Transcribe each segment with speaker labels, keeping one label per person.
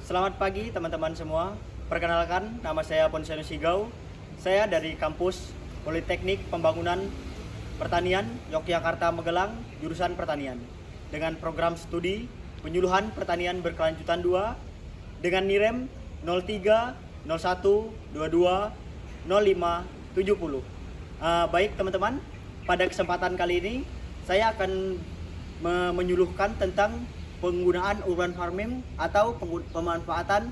Speaker 1: Selamat pagi teman-teman semua. Perkenalkan, nama saya Ponsianus Higau. Saya dari kampus Politeknik Pembangunan Pertanian Yogyakarta Magelang, jurusan Pertanian. Dengan program studi Penyuluhan Pertanian Berkelanjutan 2 dengan NIREM 03 01 22 05 70. Baik teman-teman, pada kesempatan kali ini saya akan menyuluhkan tentang penggunaan urban farming atau pemanfaatan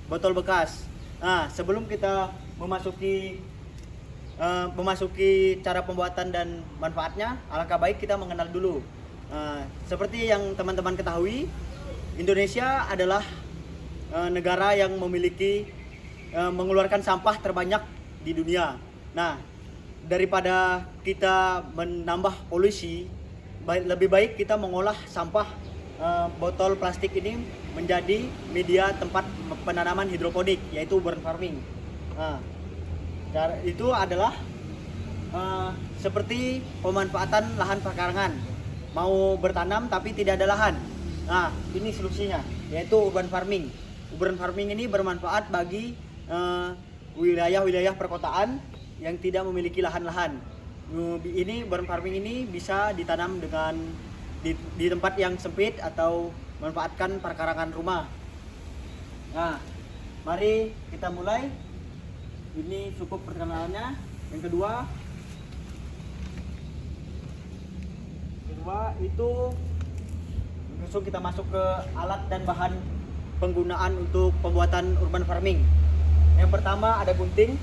Speaker 1: botol bekas. Nah, sebelum kita memasuki cara pembuatan dan manfaatnya, alangkah baik kita mengenal dulu. Seperti yang teman-teman ketahui, Indonesia adalah negara yang memiliki mengeluarkan sampah terbanyak di dunia. Nah, daripada kita menambah polusi, lebih baik kita mengolah sampah botol plastik ini menjadi media tempat penanaman hidroponik, yaitu urban farming. Nah, cara itu adalah seperti pemanfaatan lahan perkarangan. Mau bertanam tapi tidak ada lahan. Nah, ini solusinya, yaitu urban farming. Urban farming ini bermanfaat bagi wilayah-wilayah perkotaan yang tidak memiliki lahan-lahan. Ini urban farming ini bisa ditanam dengan di tempat yang sempit atau memanfaatkan perkarangan rumah. Nah, mari kita mulai. Ini cukup perkenalannya. Yang kedua itu langsung kita masuk ke alat dan bahan penggunaan untuk pembuatan urban farming. Yang pertama ada gunting.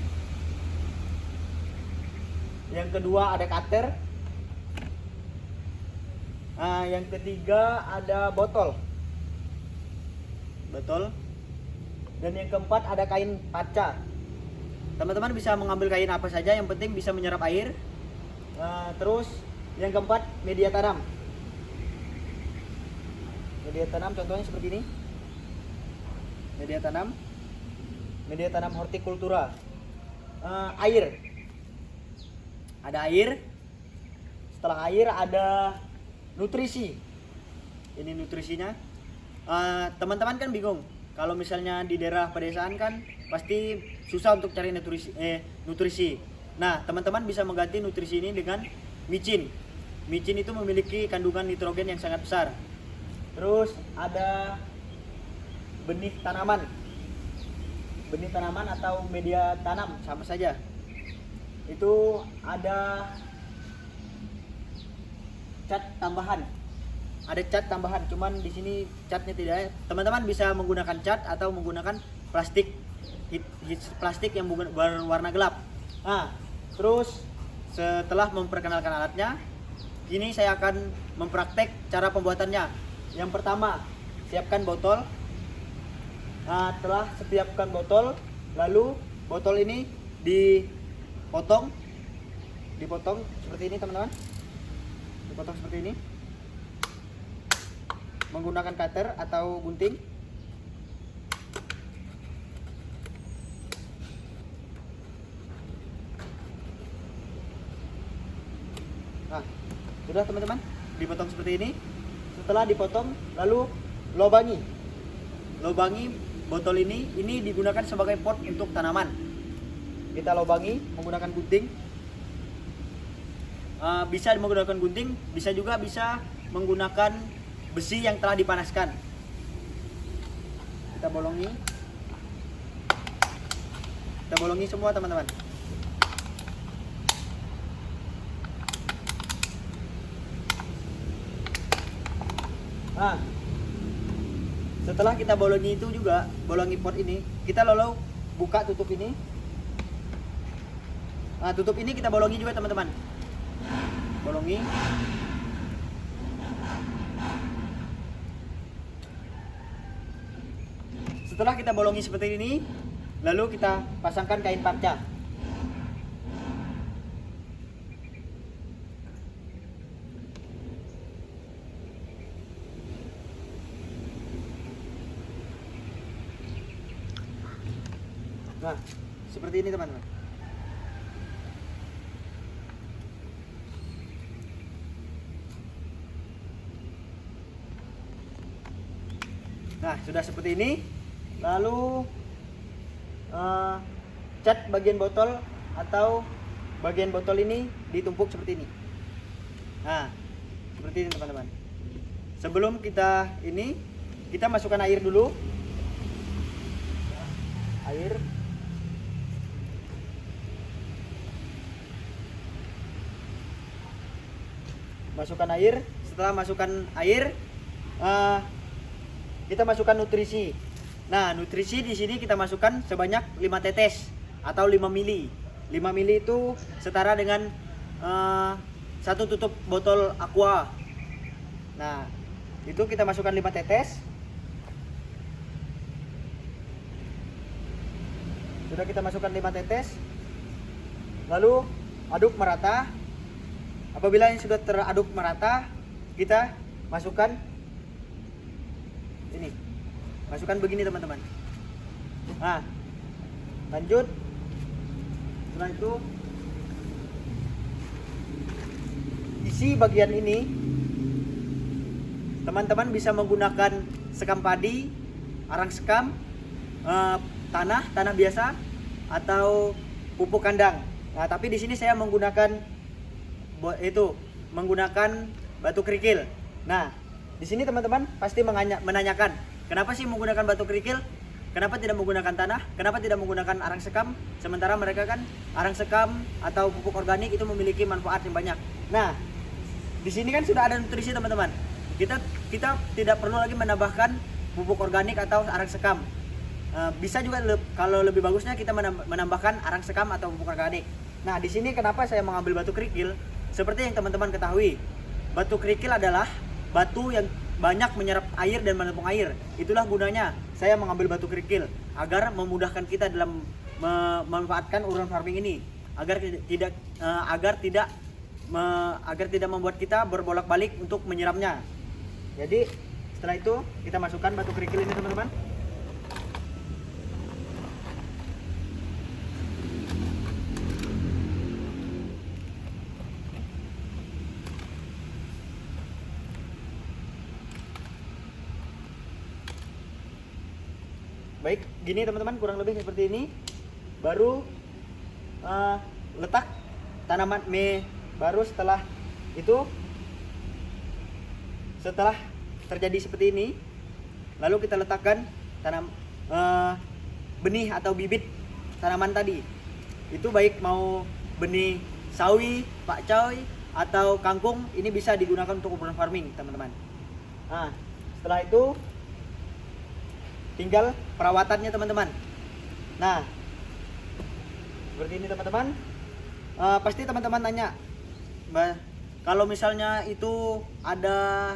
Speaker 1: Yang kedua ada cutter. Yang ketiga ada botol. Dan yang keempat ada kain paca. Teman-teman bisa mengambil kain apa saja, yang penting bisa menyerap air. Terus yang keempat media tanam. Media tanam contohnya seperti ini. Media tanam hortikultura. Air. Ada air. Setelah air ada nutrisi. Ini nutrisinya. Teman-teman kan bingung. Kalau misalnya di daerah pedesaan kan pasti susah untuk cari nutrisi. Nah, teman-teman bisa mengganti nutrisi ini dengan micin. Micin itu memiliki kandungan nitrogen yang sangat besar. Terus ada benih tanaman. Benih tanaman atau media tanam sama saja. Itu ada cat tambahan, cuman di sini catnya tidak. Teman-teman bisa menggunakan cat atau menggunakan plastik yang berwarna gelap. Nah, terus setelah memperkenalkan alatnya, ini saya akan mempraktek cara pembuatannya. Yang pertama, siapkan botol. Nah, setelah siapkan botol, lalu botol ini dipotong seperti ini teman-teman. Dipotong seperti ini menggunakan cutter atau gunting. Nah, sudah teman-teman, dipotong seperti ini. Setelah dipotong, lalu lobangi botol ini digunakan sebagai pot untuk tanaman. Kita lobangi menggunakan gunting. Bisa menggunakan gunting, bisa menggunakan besi yang telah dipanaskan. Kita bolongi semua teman-teman. Nah, setelah kita bolongi pot ini, kita lalu buka tutup ini. Nah, tutup ini kita bolongi juga teman-teman. Bolongi. Setelah kita bolongi seperti ini, lalu kita pasangkan kain paca. Nah, seperti ini teman-teman. Nah, sudah seperti ini. Lalu cat bagian botol atau bagian botol ini ditumpuk seperti ini. Nah, seperti ini teman-teman. Sebelum kita masukkan air dulu. Air. Masukkan air. Setelah masukkan air, kita masukkan nutrisi. Nah, nutrisi di sini kita masukkan sebanyak 5 tetes atau 5 mili. 5 mili itu setara dengan satu tutup botol aqua. Nah, itu kita masukkan 5 tetes. Sudah kita masukkan 5 tetes. Lalu aduk merata. Apabila ini sudah teraduk merata, kita masukkan ini. Masukkan begini teman-teman. Nah, lanjut. Setelah itu isi bagian ini, teman-teman bisa menggunakan sekam padi, arang sekam, tanah biasa, atau pupuk kandang. Nah, tapi di sini saya menggunakan batu kerikil. Nah, di sini teman-teman pasti menanyakan, kenapa sih menggunakan batu kerikil? Kenapa tidak menggunakan tanah? Kenapa tidak menggunakan arang sekam? Sementara mereka kan arang sekam atau pupuk organik itu memiliki manfaat yang banyak. Nah, di sini kan sudah ada nutrisi teman-teman. Kita tidak perlu lagi menambahkan pupuk organik atau arang sekam. Bisa juga kalau lebih bagusnya kita menambahkan arang sekam atau pupuk organik. Nah, di sini kenapa saya mengambil batu kerikil? Seperti yang teman-teman ketahui, batu kerikil adalah batu yang banyak menyerap air dan menampung air. Itulah gunanya saya mengambil batu kerikil, agar memudahkan kita dalam memanfaatkan urban farming ini, agar tidak membuat kita berbolak-balik untuk menyiramnya. Jadi setelah itu kita masukkan batu kerikil ini teman-teman. Baik, gini teman-teman, kurang lebih seperti ini. Baru letak tanaman baru setelah terjadi seperti ini, lalu kita letakkan benih atau bibit tanaman tadi. Itu baik mau benih sawi, pakcoy, atau kangkung, ini bisa digunakan untuk urban farming teman-teman. Nah, setelah itu tinggal perawatannya teman-teman. Nah, seperti ini teman-teman. Pasti teman-teman tanya, kalau misalnya itu ada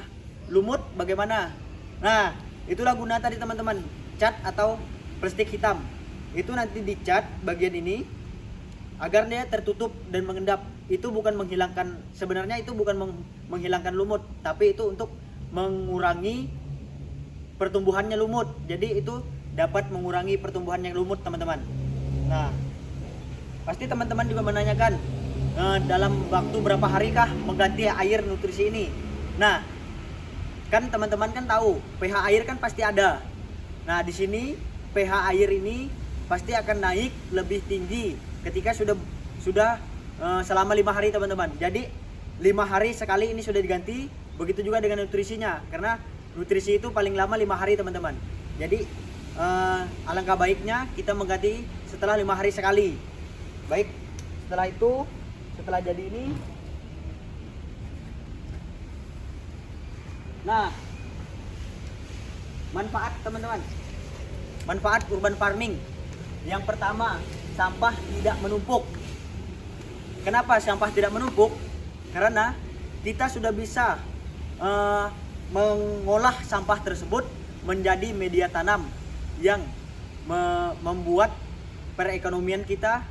Speaker 1: lumut bagaimana? Nah, itulah guna tadi teman-teman, cat atau plastik hitam. Itu nanti dicat bagian ini agar dia tertutup dan mengendap. Itu bukan sebenarnya itu bukan menghilangkan lumut, tapi itu untuk mengurangi pertumbuhannya lumut. Jadi itu dapat mengurangi pertumbuhannya lumut teman-teman. Nah, pasti teman-teman juga menanyakan dalam waktu berapa hari kah mengganti air nutrisi ini. Nah, kan teman-teman kan tahu pH air kan pasti ada. Nah, di sini pH air ini pasti akan naik lebih tinggi ketika sudah selama 5 hari teman-teman. Jadi 5 hari sekali ini sudah diganti. Begitu juga dengan nutrisinya, karena nutrisi itu paling lama 5 hari teman-teman. Jadi alangkah baiknya kita mengganti setelah 5 hari sekali. Baik, setelah jadi ini, nah, manfaat teman-teman, manfaat urban farming. Yang pertama, sampah tidak menumpuk. Kenapa sampah tidak menumpuk? Karena kita sudah bisa mengolah sampah tersebut menjadi media tanam yang membuat perekonomian kita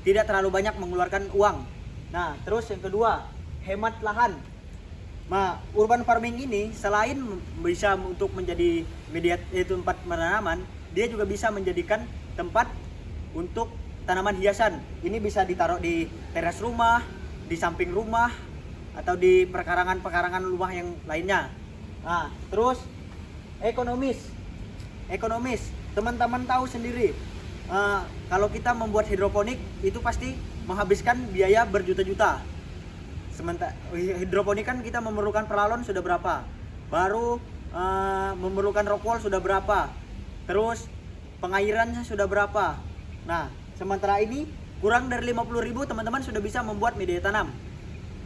Speaker 1: tidak terlalu banyak mengeluarkan uang. Nah, terus yang kedua, hemat lahan. Nah, urban farming ini selain bisa untuk menjadi media tempat penanaman, dia juga bisa menjadikan tempat untuk tanaman hiasan. Ini bisa ditaruh di teras rumah, di samping rumah, atau di pekarangan rumah yang lainnya. Nah, terus ekonomis. ekonomis. Teman-teman tahu sendiri, kalau kita membuat hidroponik itu pasti menghabiskan biaya berjuta-juta. Sementara hidroponik kan kita memerlukan peralon sudah berapa, baru memerlukan rock wool sudah berapa, terus pengairannya sudah berapa. Nah, sementara ini kurang dari 50.000 teman-teman sudah bisa membuat media tanam.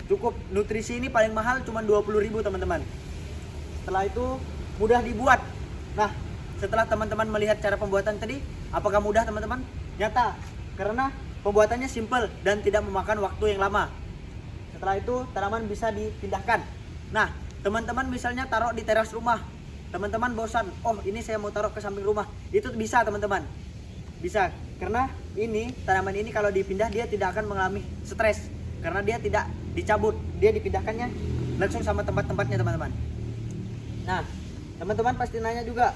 Speaker 1: Cukup nutrisi ini paling mahal cuma 20.000 teman-teman. Setelah itu mudah dibuat. Nah, setelah teman-teman melihat cara pembuatan tadi, apakah mudah teman-teman? Nyata, karena pembuatannya simple dan tidak memakan waktu yang lama. Setelah itu tanaman bisa dipindahkan. Nah, teman-teman misalnya taruh di teras rumah, teman-teman bosan, oh ini saya mau taruh ke samping rumah, itu bisa teman-teman. Bisa, karena ini tanaman ini kalau dipindah dia tidak akan mengalami stres, karena dia tidak dicabut, dia dipindahkannya langsung sama tempat-tempatnya teman-teman. Nah, teman-teman pasti nanya juga,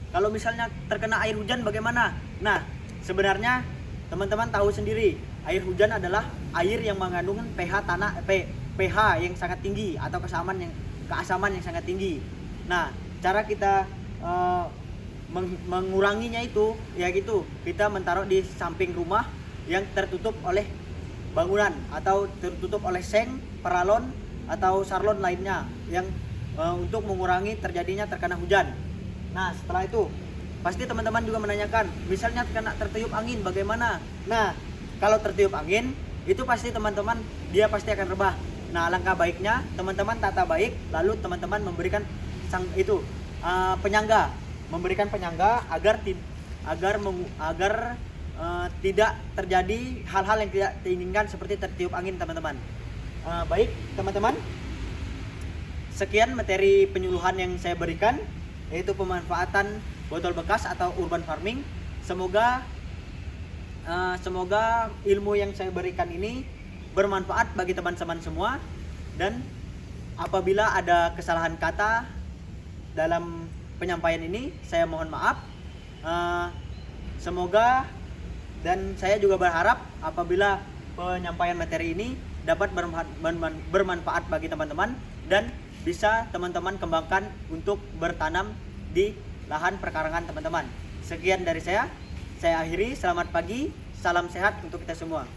Speaker 1: kalau misalnya terkena air hujan bagaimana? Nah, sebenarnya teman-teman tahu sendiri, air hujan adalah air yang mengandung pH tanah, pH yang sangat tinggi atau keasaman yang sangat tinggi. Nah, cara kita menguranginya itu ya gitu, kita menaruh di samping rumah yang tertutup oleh bangunan atau tertutup oleh seng, paralon atau sarlon lainnya yang untuk mengurangi terjadinya terkena hujan. Nah, setelah itu pasti teman-teman juga menanyakan, misalnya tertiup angin bagaimana? Nah, kalau tertiup angin itu pasti teman-teman dia pasti akan rebah. Nah, alangkah baiknya teman-teman tata baik, lalu teman-teman memberikan penyangga, memberikan penyangga agar tidak terjadi hal-hal yang tidak diinginkan seperti tertiup angin teman-teman. Baik teman-teman, sekian materi penyuluhan yang saya berikan, yaitu pemanfaatan botol bekas atau urban farming. Semoga ilmu yang saya berikan ini bermanfaat bagi teman-teman semua, dan apabila ada kesalahan kata dalam penyampaian ini saya mohon maaf. Semoga, dan saya juga berharap apabila penyampaian materi ini dapat bermanfaat bagi teman-teman dan bisa teman-teman kembangkan untuk bertanam di lahan perkarangan teman-teman. Sekian dari saya akhiri. Selamat pagi, salam sehat untuk kita semua.